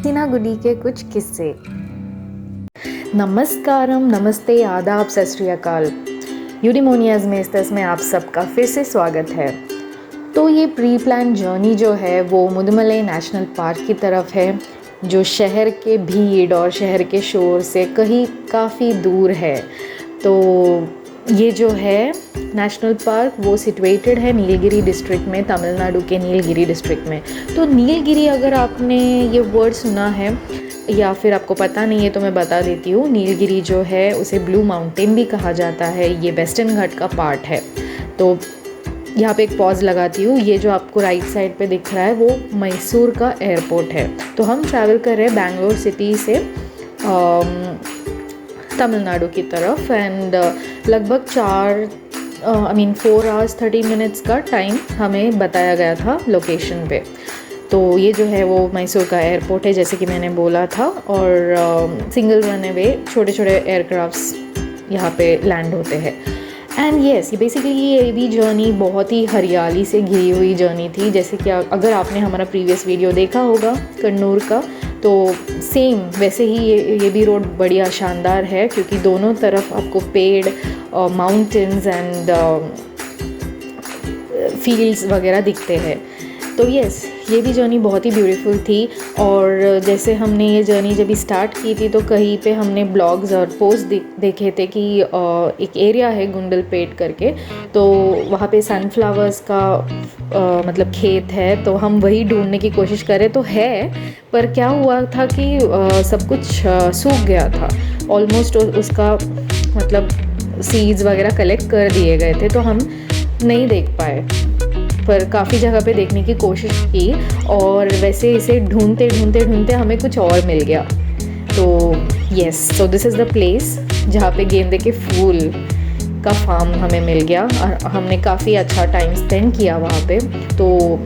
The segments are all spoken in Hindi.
हिना गुडी के कुछ किस्से। नमस्कारम, नमस्ते, आदाब, सत श्री अकाल। यूडीमोनियाज मेस्तस में आप सबका फिर से स्वागत है। तो ये प्री प्लान जर्नी जो है वो मुदुमलाई नेशनल पार्क की तरफ है, जो शहर के भीड़ और शहर के शोर से कहीं काफ़ी दूर है। तो ये जो है नेशनल पार्क वो सिचुएटेड है नीलगिरी डिस्ट्रिक्ट में, तमिलनाडु के नीलगिरी डिस्ट्रिक्ट में। तो नीलगिरी अगर आपने ये वर्ड सुना है या फिर आपको पता नहीं है तो मैं बता देती हूँ। नीलगिरी जो है उसे ब्लू माउंटेन भी कहा जाता है, ये वेस्टर्न घाट का पार्ट है। तो यहाँ पे एक पॉज लगाती हूँ। ये जो आपको राइट साइड पे दिख रहा है वो मैसूर का एयरपोर्ट है। तो हम ट्रैवल कर रहे हैं बैंगलोर सिटी से तमिलनाडु की तरफ एंड लगभग 4 hours 30 minutes का टाइम हमें बताया गया था लोकेशन पे। तो ये जो है वो मैसूर का एयरपोर्ट है जैसे कि मैंने बोला था, और सिंगल रनवे छोटे छोटे एयरक्राफ्ट्स यहाँ पे लैंड होते हैं। एंड येस, बेसिकली ये भी जर्नी बहुत ही हरियाली से घिरी हुई जर्नी थी। जैसे कि अगर आपने हमारा प्रीवियस वीडियो देखा होगा कन्नूर का, तो सेम वैसे ही ये भी रोड बढ़िया शानदार है, क्योंकि दोनों तरफ आपको पेड़, माउंटेन्स एंड फील्ड्स वगैरह दिखते हैं। तो यस, ये भी जर्नी बहुत ही ब्यूटीफुल थी। और जैसे हमने ये जर्नी जब स्टार्ट की थी तो कहीं पे हमने ब्लॉग्स और पोस्ट देखे थे कि एक एरिया है गुंडलपेट करके, तो वहाँ पे सनफ्लावर्स का मतलब खेत है। तो हम वही ढूंढने की कोशिश करें तो है, पर क्या हुआ था कि सब कुछ सूख गया था ऑलमोस्ट। उसका मतलब सीड्स वगैरह कलेक्ट कर दिए गए थे, तो हम नहीं देख पाए, पर काफ़ी जगह पे देखने की कोशिश की। और वैसे इसे ढूंढते ढूंढते ढूंढते हमें कुछ और मिल गया। तो yes, so this is the place जहाँ पे गेंदे के फूल का फार्म हमें मिल गया, और हमने काफ़ी अच्छा टाइम स्पेंड किया वहाँ पे। तो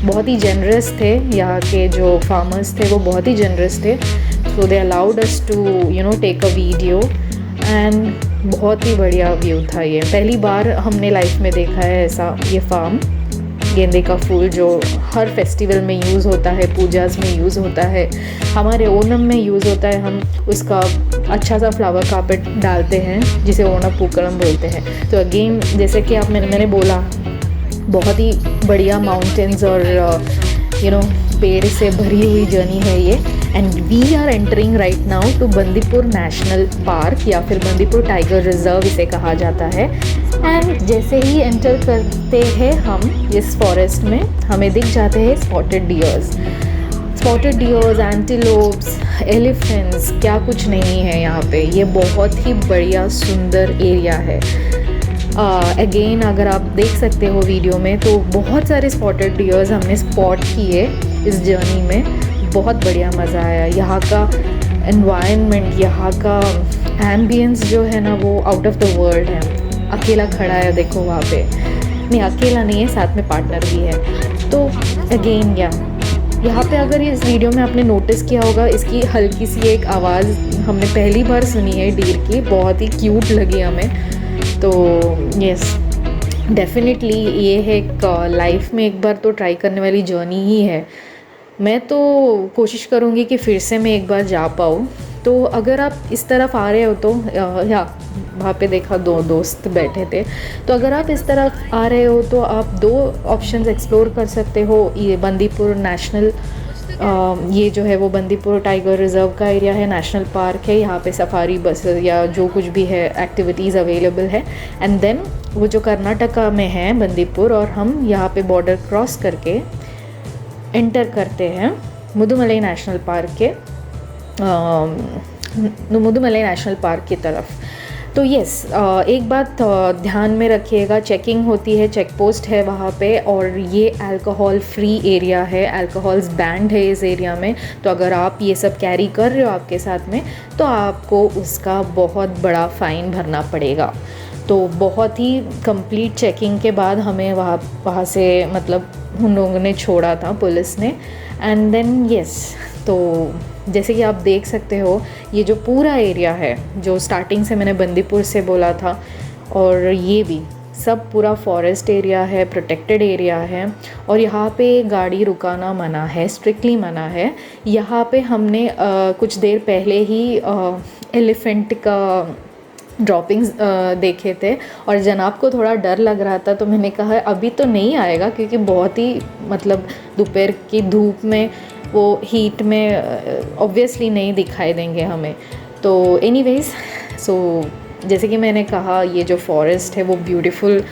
बहुत ही जनरस थे यहाँ के जो फार्मर्स थे, वो बहुत ही जनरस थे। So they allowed us to take a video and बहुत ही बढ़िया व्यू था। ये पहली बार हमने लाइफ में देखा है ऐसा ये फार्म। गेंदे का फूल जो हर फेस्टिवल में यूज़ होता है, पूजाज में यूज़ होता है, हमारे ओणम में यूज़ होता है। हम उसका अच्छा सा फ्लावर कार्पेट डालते हैं जिसे ओणम पूकलम बोलते हैं। तो अगेन जैसे कि मैंने बोला, बहुत ही बढ़िया माउंटेन्स और पेड़ से भरी हुई जर्नी है ये। And we are entering right now to Bandipur national park, या फिर बंदीपुर टाइगर रिजर्व इसे कहा जाता है। एंड जैसे ही एंटर करते हैं हम इस फॉरेस्ट में, हमें दिख जाते हैं स्पॉटेड डियर्स, एंटीलोप्स, एलिफेंट्स, क्या कुछ नहीं है यहाँ पे। ये बहुत ही बढ़िया सुंदर एरिया है। अगेन अगर आप देख सकते हो वीडियो में, तो बहुत सारे स्पॉटेड डियर्स हमने स्पॉट किए इस जर्नी में। बहुत बढ़िया मज़ा आया। यहाँ का एनवायरनमेंट, यहाँ का एम्बियंस जो है ना, वो आउट ऑफ द वर्ल्ड है। अकेला खड़ा है देखो वहाँ पे, नहीं अकेला नहीं है, साथ में पार्टनर भी है। तो अगेन यहाँ पे अगर इस वीडियो में आपने नोटिस किया होगा, इसकी हल्की सी एक आवाज़ हमने पहली बार सुनी है डीर की, बहुत ही क्यूट लगी हमें। तो यस, डेफिनेटली ये है एक लाइफ में एक बार तो ट्राई करने वाली जर्नी ही है। मैं तो कोशिश करूँगी कि फिर से मैं एक बार जा पाऊँ। तो अगर आप इस तरफ आ रहे हो तो वहाँ पे देखा 2 दोस्त बैठे थे, तो अगर आप इस तरफ आ रहे हो तो आप 2 ऑप्शंस एक्सप्लोर कर सकते हो। ये बंदीपुर नेशनल, ये जो है वो बंदीपुर टाइगर रिजर्व का एरिया है, नेशनल पार्क है। यहाँ पे सफारी बस या जो कुछ भी है एक्टिविटीज़ अवेलेबल है। एंड देन वो जो कर्नाटका में है बंदीपुर, और हम यहाँ पे बॉर्डर क्रॉस करके एंटर करते हैं मुदुमलाई नेशनल पार्क की तरफ। तो यस, एक बात ध्यान में रखिएगा, चेकिंग होती है, चेक पोस्ट है वहाँ पे, और ये अल्कोहल फ्री एरिया है, अल्कोहल्स बैंड है इस एरिया में। तो अगर आप ये सब कैरी कर रहे हो आपके साथ में, तो आपको उसका बहुत बड़ा फ़ाइन भरना पड़ेगा। तो बहुत ही कंप्लीट चेकिंग के बाद हमें वहाँ से मतलब उन लोगों ने छोड़ा था, पुलिस ने। एंड देन यस, तो जैसे कि आप देख सकते हो, ये जो पूरा एरिया है, जो स्टार्टिंग से मैंने बंदीपुर से बोला था, और ये भी सब पूरा फॉरेस्ट एरिया है, प्रोटेक्टेड एरिया है और यहाँ पे गाड़ी रुकाना मना है, स्ट्रिक्टली मना है। यहाँ पे हमने कुछ देर पहले ही एलिफेंट का ड्रॉपिंग्स देखे थे और जनाब को थोड़ा डर लग रहा था, तो मैंने कहा अभी तो नहीं आएगा क्योंकि बहुत ही मतलब दोपहर की धूप में वो हीट में ऑब्वियसली नहीं दिखाई देंगे हमें। तो एनीवेज़ सो जैसे कि मैंने कहा ये जो फॉरेस्ट है वो ब्यूटीफुल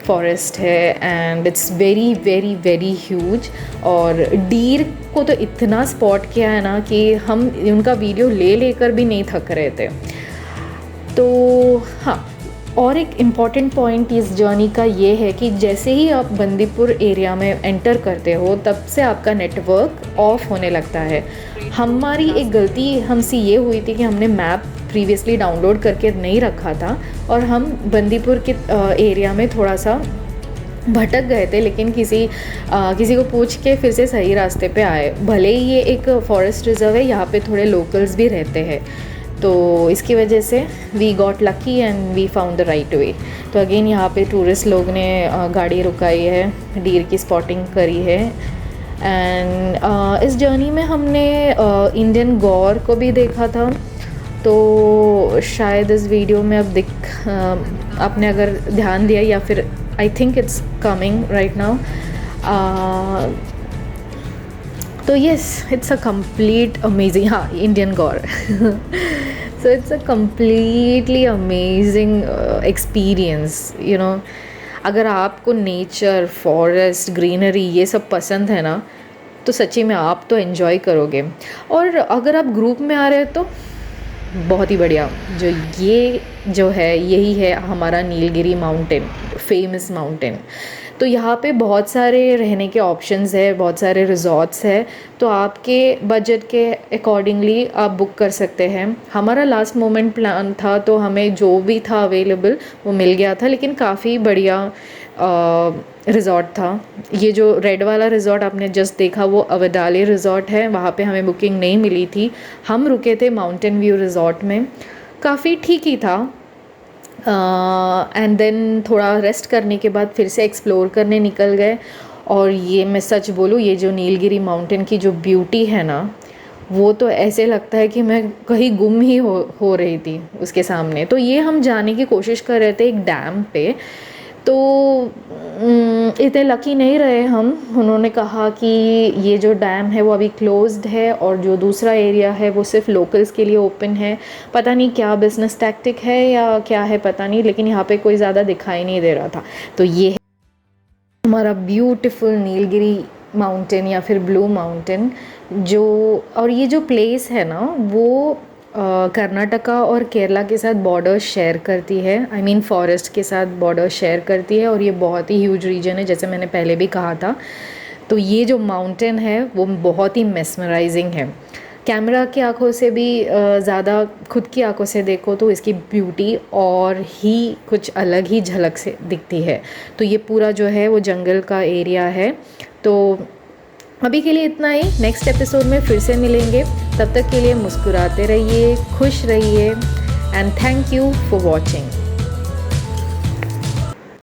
फॉरेस्ट है and it's very very very huge. और डीर को तो इतना स्पॉट किया है ना कि हम उनका वीडियो ले लेकर भी नहीं थक रहे थे। तो हाँ, और एक इम्पॉर्टेंट पॉइंट इस जर्नी का ये है कि जैसे ही आप बंदीपुर एरिया में एंटर करते हो तब से आपका नेटवर्क ऑफ होने लगता है। हमारी एक गलती हमसे ये हुई थी कि हमने मैप प्रीवियसली डाउनलोड करके नहीं रखा था और हम बंदीपुर के एरिया में थोड़ा सा भटक गए थे, लेकिन किसी को पूछ के फिर से सही रास्ते पे आए। भले ही ये एक फॉरेस्ट रिजर्व है, यहाँ पे थोड़े लोकल्स भी रहते हैं, तो इसकी वजह से we got lucky and we found the right way. तो अगेन यहाँ पे टूरिस्ट लोग ने गाड़ी रुकाई है, डीर की स्पॉटिंग करी है। एंड इस जर्नी में हमने इंडियन गौर को भी देखा था। तो शायद इस वीडियो में अब आपने अगर ध्यान दिया या फिर I think it's coming right now. तो yes, it's a complete amazing, हाँ Indian gaur so it's a completely amazing experience, you know. अगर आपको नेचर, फॉरेस्ट, ग्रीनरी ये सब पसंद है ना, तो सच्ची में आप तो एन्जॉय करोगे। और अगर आप ग्रुप में आ रहे हो तो बहुत ही बढ़िया। ये जो है यही है हमारा नीलगिरी माउंटेन, फेमस माउंटेन। तो यहाँ पे बहुत सारे रहने के ऑप्शंस है, बहुत सारे रिजॉर्ट्स है, तो आपके बजट के अकॉर्डिंगली आप बुक कर सकते हैं। हमारा लास्ट मोमेंट प्लान था तो हमें जो भी था अवेलेबल वो मिल गया था, लेकिन काफ़ी बढ़िया रिज़ॉर्ट था। ये जो रेड वाला रिज़ॉर्ट आपने जस्ट देखा वो अवडाले रिज़ॉर्ट है, वहाँ पे हमें बुकिंग नहीं मिली थी। हम रुके थे माउंटेन व्यू रिज़ॉर्ट में, काफ़ी ठीक ही था। एंड देन थोड़ा रेस्ट करने के बाद फिर से एक्सप्लोर करने निकल गए। और ये मैं सच बोलूँ, ये जो नीलगिरी माउंटेन की जो ब्यूटी है ना, वो तो ऐसे लगता है कि मैं कहीं गुम ही हो रही थी उसके सामने। तो ये हम जाने की कोशिश कर रहे थे एक डैम पे, तो इतने लकी नहीं रहे हम। उन्होंने कहा कि ये जो डैम है वो अभी क्लोज्ड है और जो दूसरा एरिया है वो सिर्फ लोकल्स के लिए ओपन है। पता नहीं क्या बिजनेस टैक्टिक है या क्या है पता नहीं, लेकिन यहाँ पे कोई ज़्यादा दिखाई नहीं दे रहा था। तो ये है हमारा ब्यूटीफुल नीलगिरी माउंटेन या फिर ब्लू माउंटेन। और ये जो प्लेस है ना वो कर्नाटका और केरला के साथ बॉर्डर शेयर करती है, आई मीन फॉरेस्ट के साथ बॉर्डर शेयर करती है। और ये बहुत ही ह्यूज रीजन है, जैसे मैंने पहले भी कहा था। तो ये जो माउंटेन है वो बहुत ही मेस्मराइजिंग है। कैमरा की आंखों से भी ज़्यादा खुद की आंखों से देखो तो इसकी ब्यूटी और ही कुछ अलग ही झलक से दिखती है। तो ये पूरा जो है वो जंगल का एरिया है। तो अभी के लिए इतना ही, नेक्स्ट एपिसोड में फिर से मिलेंगे। तब तक के लिए मुस्कुराते रहिए, खुश रहिए and thank you for watching.